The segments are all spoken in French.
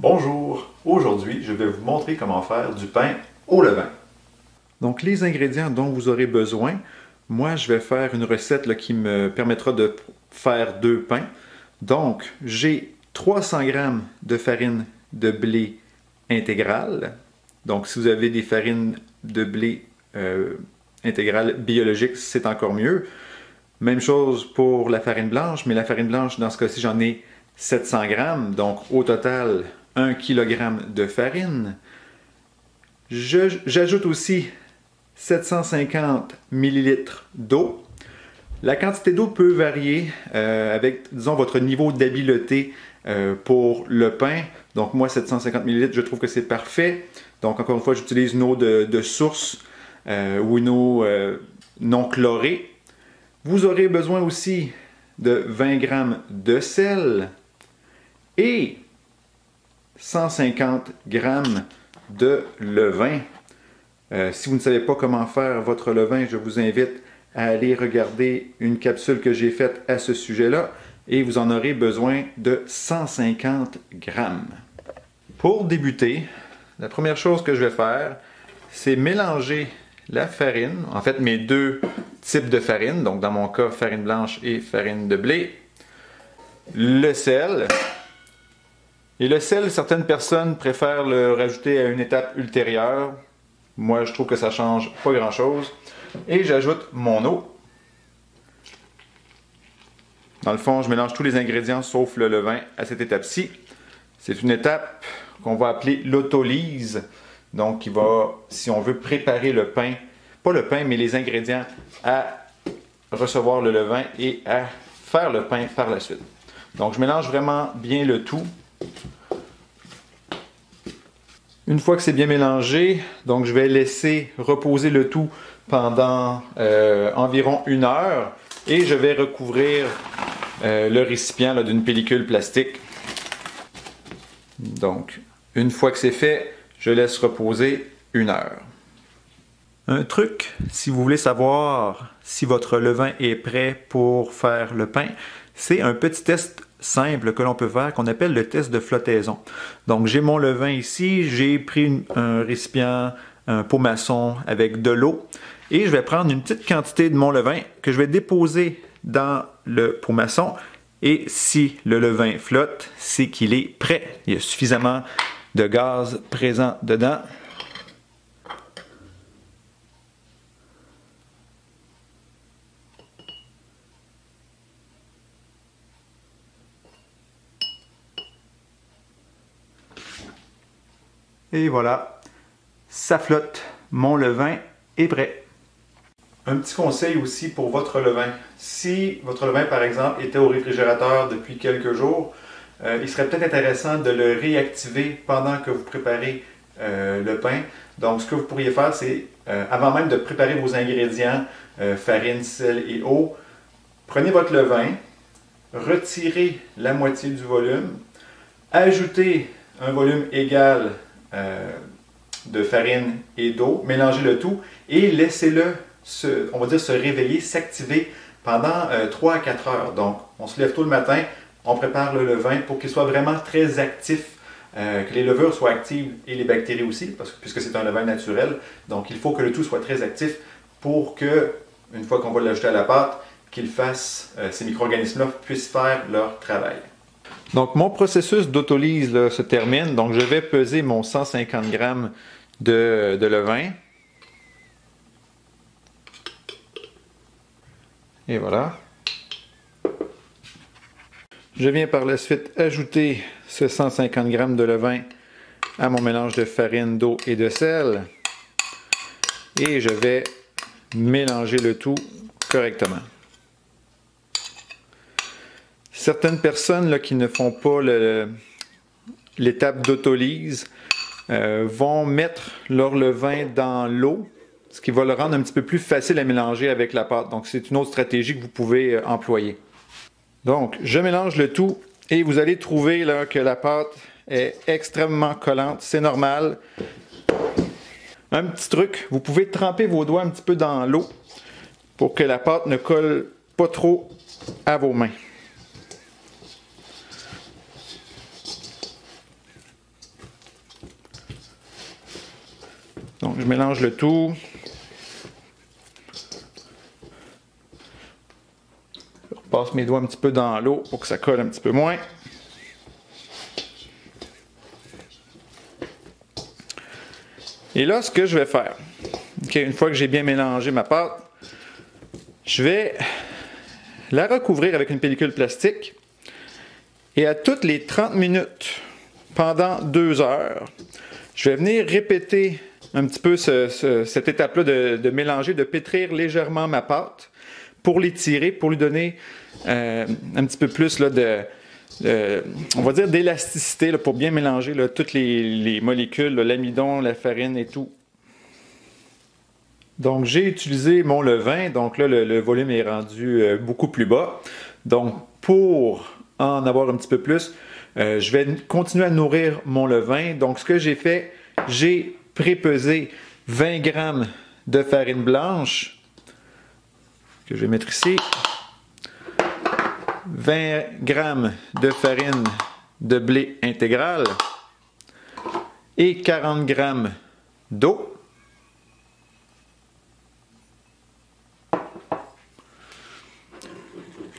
Bonjour, aujourd'hui je vais vous montrer comment faire du pain au levain. Donc les ingrédients dont vous aurez besoin, moi je vais faire une recette là, qui me permettra de faire 2 pains. Donc j'ai 300 g de farine de blé intégrale. Donc si vous avez des farines de blé intégrale biologique, c'est encore mieux. Même chose pour la farine blanche, mais la farine blanche dans ce cas-ci j'en ai 700 g, donc au total 1 kg de farine. J'ajoute aussi 750 ml d'eau. La quantité d'eau peut varier avec, disons, votre niveau d'habileté pour le pain. Donc moi, 750 ml, je trouve que c'est parfait. Donc encore une fois, j'utilise une eau de source ou une eau non chlorée. Vous aurez besoin aussi de 20 g de sel et 150 g de levain. Si vous ne savez pas comment faire votre levain, je vous invite à aller regarder une capsule que j'ai faite à ce sujet-là et vous en aurez besoin de 150 g. Pour débuter, la première chose que je vais faire, c'est mélanger la farine, en fait mes 2 types de farine, donc dans mon cas farine blanche et farine de blé, le sel. Et le sel, certaines personnes préfèrent le rajouter à une étape ultérieure. Moi, je trouve que ça change pas grand-chose. Et j'ajoute mon eau. Dans le fond, je mélange tous les ingrédients sauf le levain à cette étape-ci. C'est une étape qu'on va appeler l'autolyse. Donc, qui va, si on veut préparer le pain, pas le pain, mais les ingrédients à recevoir le levain et à faire le pain par la suite. Donc, je mélange vraiment bien le tout. Une fois que c'est bien mélangé, donc je vais laisser reposer le tout pendant environ 1 heure et je vais recouvrir le récipient d'une pellicule plastique. Donc, une fois que c'est fait, je laisse reposer 1 heure. Un truc, si vous voulez savoir si votre levain est prêt pour faire le pain, c'est un petit test simple que l'on peut faire, qu'on appelle le test de flottaison. Donc j'ai mon levain ici, j'ai pris un récipient, un pot maçon avec de l'eau, et je vais prendre une petite quantité de mon levain que je vais déposer dans le pot maçon, et si le levain flotte, c'est qu'il est prêt. Il y a suffisamment de gaz présent dedans. Et voilà, ça flotte, mon levain est prêt. Un petit conseil aussi pour votre levain. Si votre levain, par exemple, était au réfrigérateur depuis quelques jours, il serait peut-être intéressant de le réactiver pendant que vous préparez le pain. Donc, ce que vous pourriez faire, c'est, avant même de préparer vos ingrédients, farine, sel et eau, prenez votre levain, retirez la moitié du volume, ajoutez un volume égal de farine et d'eau, mélangez le tout et laissez-le on va dire se réveiller, s'activer pendant 3 à 4 heures. Donc, on se lève tôt le matin, on prépare le levain pour qu'il soit vraiment très actif, que les levures soient actives et les bactéries aussi, puisque c'est un levain naturel. Donc, il faut que le tout soit très actif pour que, une fois qu'on va l'ajouter à la pâte, ces micro-organismes-là puissent faire leur travail. Donc, mon processus d'autolyse se termine. Donc, je vais peser mon 150 g de levain. Et voilà. Je viens par la suite ajouter ce 150 g de levain à mon mélange de farine, d'eau et de sel. Et je vais mélanger le tout correctement. Certaines personnes là, qui ne font pas l'étape d'autolyse vont mettre leur levain dans l'eau, ce qui va le rendre un petit peu plus facile à mélanger avec la pâte. Donc c'est une autre stratégie que vous pouvez employer. Donc je mélange le tout et vous allez trouver là, que la pâte est extrêmement collante. C'est normal. Un petit truc, vous pouvez tremper vos doigts un petit peu dans l'eau pour que la pâte ne colle pas trop à vos mains. Donc je mélange le tout. Je repasse mes doigts un petit peu dans l'eau pour que ça colle un petit peu moins. Et là, ce que je vais faire, une fois que j'ai bien mélangé ma pâte, je vais la recouvrir avec une pellicule plastique et à toutes les 30 minutes, pendant 2 heures, je vais venir répéter un petit peu cette étape-là de mélanger, de pétrir légèrement ma pâte pour l'étirer, pour lui donner un petit peu plus là, on va dire d'élasticité pour bien mélanger là, toutes les molécules, l'amidon, la farine et tout. Donc j'ai utilisé mon levain, donc là le volume est rendu beaucoup plus bas. Donc pour en avoir un petit peu plus, je vais continuer à nourrir mon levain. Donc ce que j'ai fait, j'ai prépesé 20 g de farine blanche, que je vais mettre ici. 20 g de farine de blé intégrale et 40 g d'eau.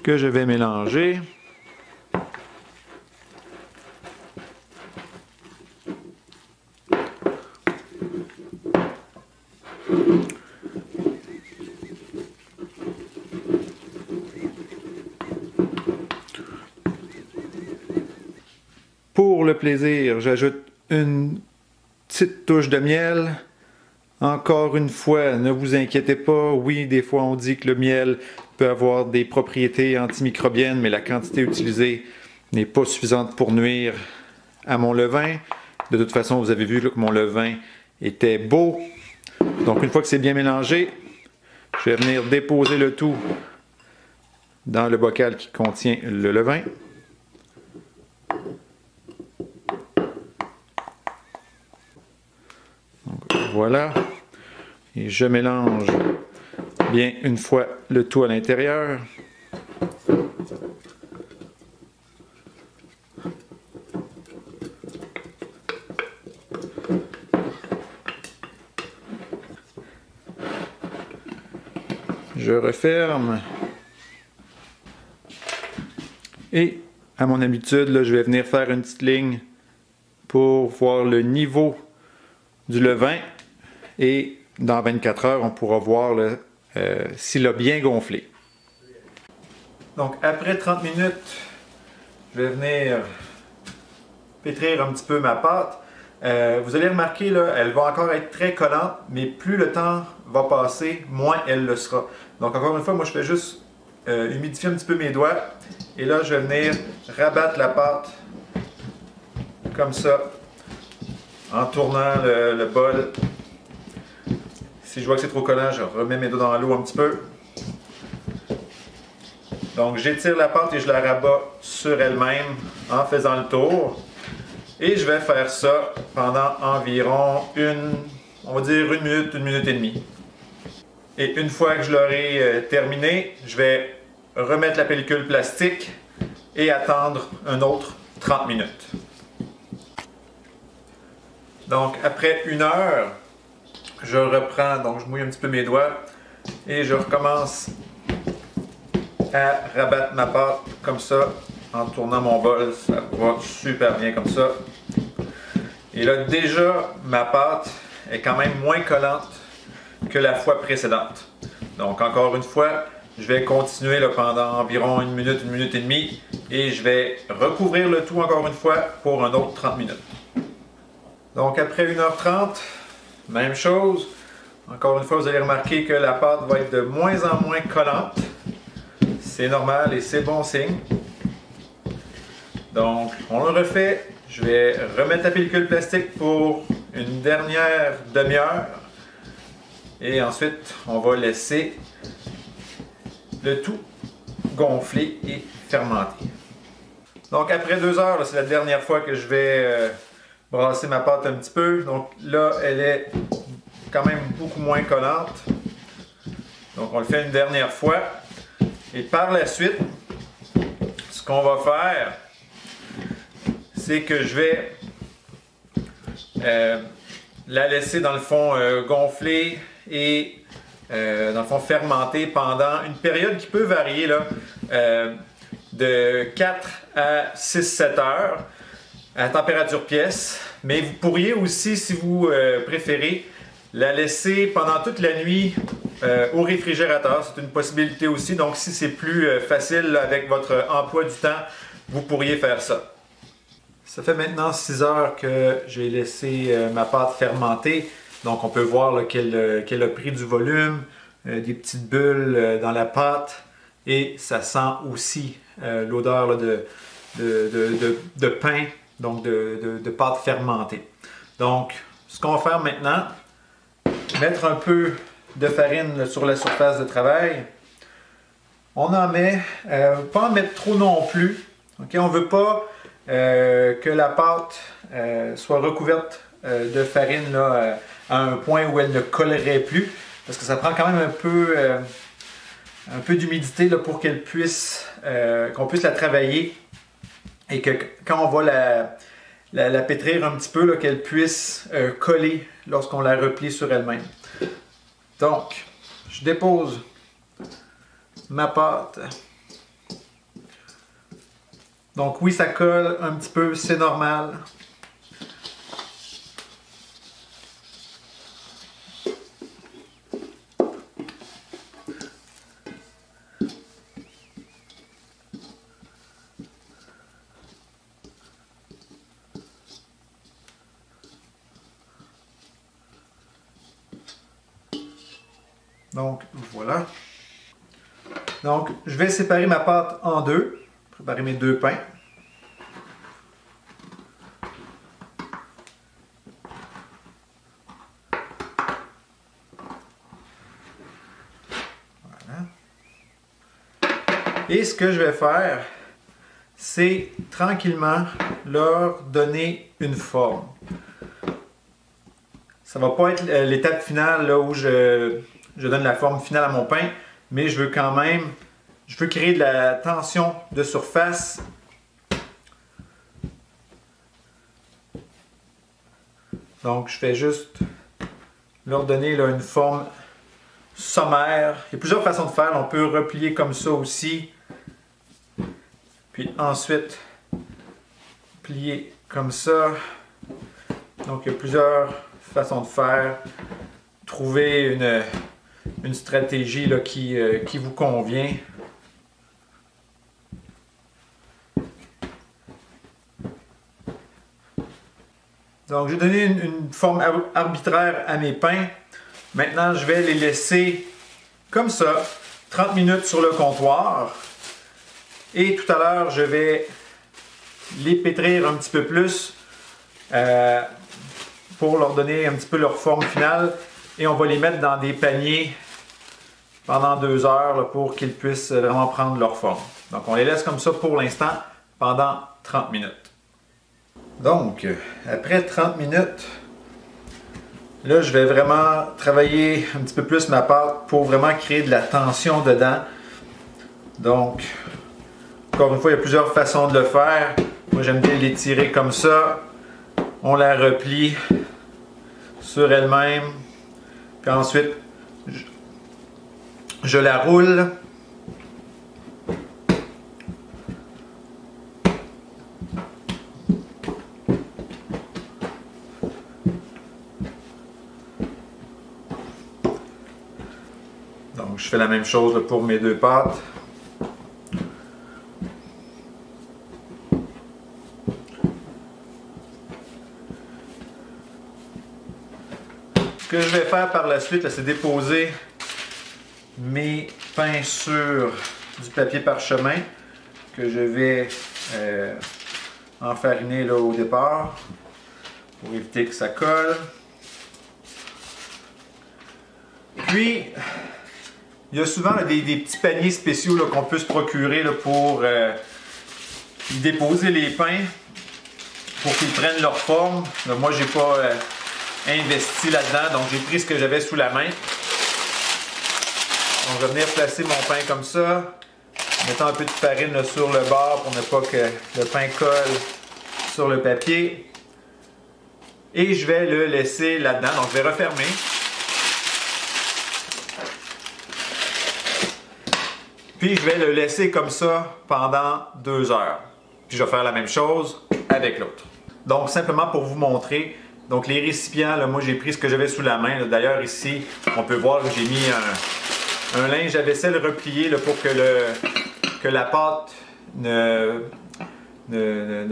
Que je vais mélanger. Pour le plaisir, j'ajoute une petite touche de miel. Encore une fois, ne vous inquiétez pas. Oui, des fois on dit que le miel peut avoir des propriétés antimicrobiennes, mais la quantité utilisée n'est pas suffisante pour nuire à mon levain. De toute façon, vous avez vu là, que mon levain était beau. Donc une fois que c'est bien mélangé, je vais venir déposer le tout dans le bocal qui contient le levain. Donc, voilà. Et je mélange bien une fois le tout à l'intérieur. Je referme. Et à mon habitude, là, je vais venir faire une petite ligne pour voir le niveau du levain. Et dans 24 heures, on pourra voir s'il a bien gonflé. Donc après 30 minutes, je vais venir pétrir un petit peu ma pâte. Vous allez remarquer, là, elle va encore être très collante, mais plus le temps va passer, moins elle le sera. Donc encore une fois, moi je fais juste humidifier un petit peu mes doigts. Et là, je vais venir rabattre la pâte comme ça, en tournant le bol. Si je vois que c'est trop collant, je remets mes doigts dans l'eau un petit peu. Donc j'étire la pâte et je la rabats sur elle-même en faisant le tour. Et je vais faire ça pendant environ on va dire une minute et demie. Et une fois que je l'aurai terminé, je vais remettre la pellicule plastique et attendre un autre 30 minutes. Donc après 1 heure, je reprends, donc je mouille un petit peu mes doigts et je recommence à rabattre ma pâte comme ça en tournant mon bol. Ça va super bien comme ça. Et là déjà ma pâte est quand même moins collante que la fois précédente. Donc encore une fois, je vais continuer là, pendant environ une minute et demie et je vais recouvrir le tout encore une fois pour un autre 30 minutes. Donc après 1h30, même chose. Encore une fois, vous allez remarquer que la pâte va être de moins en moins collante. C'est normal et c'est bon signe. Donc, on le refait. Je vais remettre la pellicule plastique pour une dernière demi-heure. Et ensuite, on va laisser le tout gonfler et fermenter. Donc, après 2 heures, c'est la dernière fois que je vais brasser ma pâte un petit peu. Donc là, elle est quand même beaucoup moins collante. Donc on le fait une dernière fois. Et par la suite, ce qu'on va faire, c'est que je vais la laisser dans le fond gonfler et dans le fond fermenter pendant une période qui peut varier là, de 4 à 6-7 heures à température pièce. Mais vous pourriez aussi, si vous préférez, la laisser pendant toute la nuit au réfrigérateur. C'est une possibilité aussi. Donc si c'est plus facile là, avec votre emploi du temps, vous pourriez faire ça. Ça fait maintenant 6 heures que j'ai laissé ma pâte fermenter. Donc on peut voir qu'elle a pris du volume, des petites bulles dans la pâte. Et ça sent aussi l'odeur de pain, donc de pâte fermentée. Donc ce qu'on va faire maintenant, mettre un peu de farine là, sur la surface de travail. On en met, pas en mettre trop non plus. Okay? On ne veut pas que la pâte soit recouverte de farine là, à un point où elle ne collerait plus, parce que ça prend quand même un peu d'humidité pour qu'elle puisse, qu'on puisse la travailler et que quand on va la pétrir un petit peu, qu'elle puisse coller lorsqu'on la replie sur elle-même. Donc, je dépose ma pâte. Donc oui, ça colle un petit peu, c'est normal. Donc voilà. Donc je vais séparer ma pâte en deux, préparer mes deux pains. Voilà. Et ce que je vais faire, c'est tranquillement leur donner une forme. Ça ne va pas être l'étape finale là, où je donne la forme finale à mon pain, mais je veux quand même, je veux créer de la tension de surface. Donc je fais juste leur donner là, une forme sommaire. Il y a plusieurs façons de faire. On peut replier comme ça aussi. Puis ensuite, plier comme ça. Donc il y a plusieurs façons de faire. Trouver une stratégie là, qui vous convient. Donc j'ai donné une forme arbitraire à mes pains. Maintenant je vais les laisser comme ça, 30 minutes sur le comptoir. Et tout à l'heure je vais les pétrir un petit peu plus pour leur donner un petit peu leur forme finale. Et on va les mettre dans des paniers pendant 2 heures là, pour qu'ils puissent vraiment prendre leur forme. Donc on les laisse comme ça pour l'instant pendant 30 minutes. Donc après 30 minutes, là je vais vraiment travailler un petit peu plus ma pâte pour vraiment créer de la tension dedans. Donc encore une fois, il y a plusieurs façons de le faire. Moi j'aime bien l'étirer comme ça. On la replie sur elle-même. Puis ensuite, je la roule. Donc, je fais la même chose là, pour mes deux pâtes. Ce que je vais faire par la suite, c'est déposer mes pains sur du papier parchemin que je vais enfariner là, au départ pour éviter que ça colle. Puis, il y a souvent là, des petits paniers spéciaux qu'on peut se procurer là, pour déposer les pains pour qu'ils prennent leur forme. Là, moi, j'ai pas investi là-dedans, donc j'ai pris ce que j'avais sous la main. Donc, je vais venir placer mon pain comme ça, mettant un peu de farine là, sur le bord pour ne pas que le pain colle sur le papier. Et je vais le laisser là-dedans. Donc, je vais refermer. Puis, je vais le laisser comme ça pendant 2 heures. Puis, je vais faire la même chose avec l'autre. Donc, simplement pour vous montrer, donc les récipients, là, moi, j'ai pris ce que j'avais sous la main. D'ailleurs, ici, on peut voir que j'ai mis un linge à vaisselle replié là, pour que la pâte ne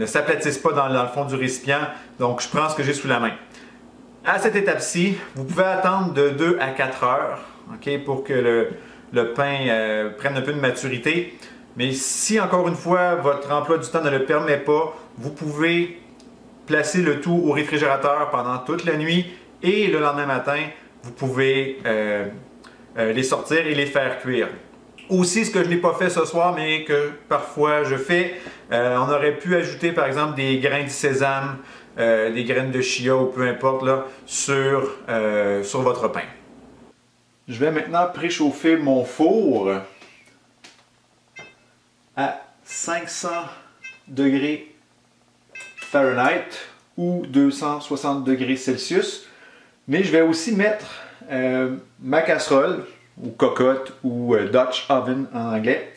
s'aplatisse pas dans le fond du récipient. Donc, je prends ce que j'ai sous la main. À cette étape-ci, vous pouvez attendre de 2 à 4 heures, okay, pour que le pain prenne un peu de maturité. Mais si, encore une fois, votre emploi du temps ne le permet pas, vous pouvez placer le tout au réfrigérateur pendant toute la nuit et le lendemain matin, vous pouvez les sortir et les faire cuire. Aussi, ce que je n'ai pas fait ce soir, mais que parfois je fais, on aurait pu ajouter par exemple des grains de sésame, des graines de chia ou peu importe là, sur votre pain. Je vais maintenant préchauffer mon four à 500 degrés Fahrenheit ou 260 degrés Celsius. Mais je vais aussi mettre ma casserole, ou cocotte, ou Dutch oven en anglais,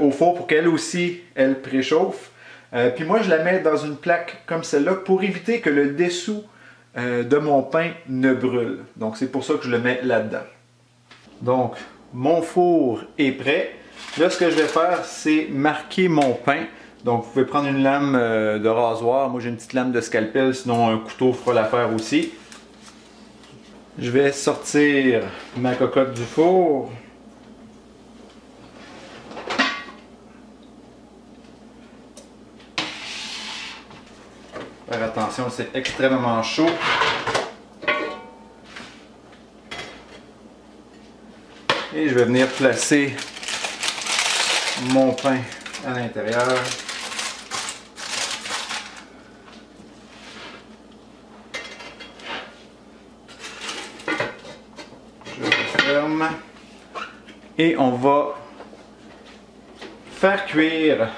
au four pour qu'elle aussi, elle préchauffe. Puis moi, je la mets dans une plaque comme celle-là pour éviter que le dessous de mon pain ne brûle. Donc c'est pour ça que je le mets là-dedans. Donc, mon four est prêt. Là, ce que je vais faire, c'est marquer mon pain. Donc, vous pouvez prendre une lame de rasoir. Moi, j'ai une petite lame de scalpel, sinon un couteau fera l'affaire aussi. Je vais sortir ma cocotte du four. Faire attention, c'est extrêmement chaud. Et je vais venir placer mon pain à l'intérieur. Je referme. Et on va faire cuire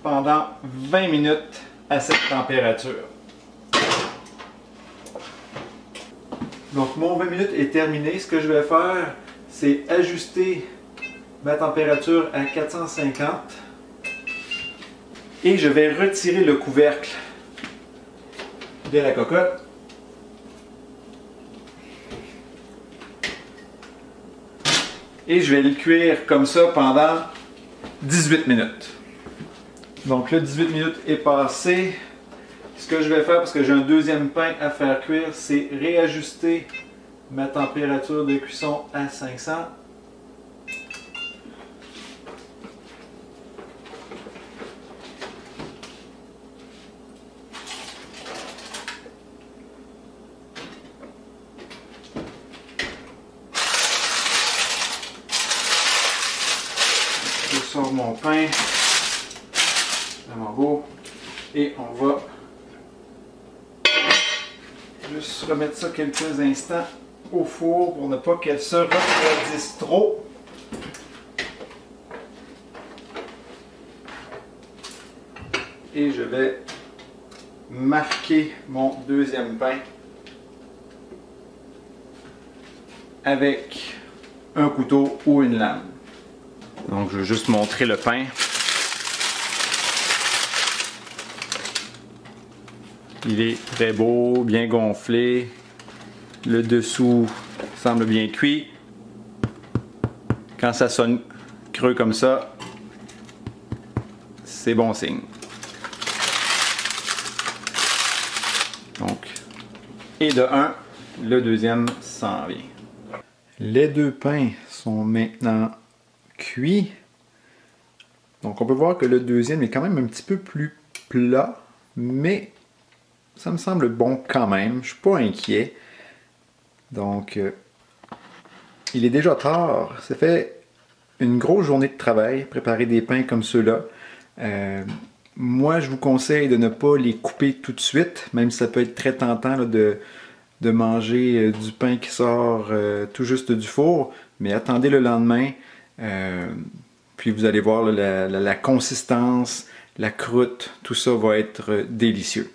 pendant 20 minutes à cette température. Donc mon 20 minutes est terminé. Ce que je vais faire, c'est ajuster ma température à 450 et je vais retirer le couvercle de la cocotte. Et je vais le cuire comme ça pendant 18 minutes. Donc là, 18 minutes est passé. Ce que je vais faire, parce que j'ai un deuxième pain à faire cuire, c'est réajuster ma température de cuisson à 500. Je sors mon pain, vraiment beau, et on va juste remettre ça quelques instants au four pour ne pas qu'elle se refroidisse trop. Et je vais marquer mon deuxième pain avec un couteau ou une lame. Donc je vais juste montrer le pain. Il est très beau, bien gonflé. Le dessous semble bien cuit. Quand ça sonne creux comme ça, c'est bon signe. Donc, et de 1, le deuxième s'en vient. Les deux pains sont maintenant cuits. Donc on peut voir que le deuxième est quand même un petit peu plus plat, mais ça me semble bon quand même. Je suis pas inquiet. Donc, il est déjà tard. Ça fait une grosse journée de travail, préparer des pains comme ceux-là. Moi, je vous conseille de ne pas les couper tout de suite, même si ça peut être très tentant là, de manger du pain qui sort tout juste du four. Mais attendez le lendemain, puis vous allez voir là, la consistance, la croûte, tout ça va être délicieux.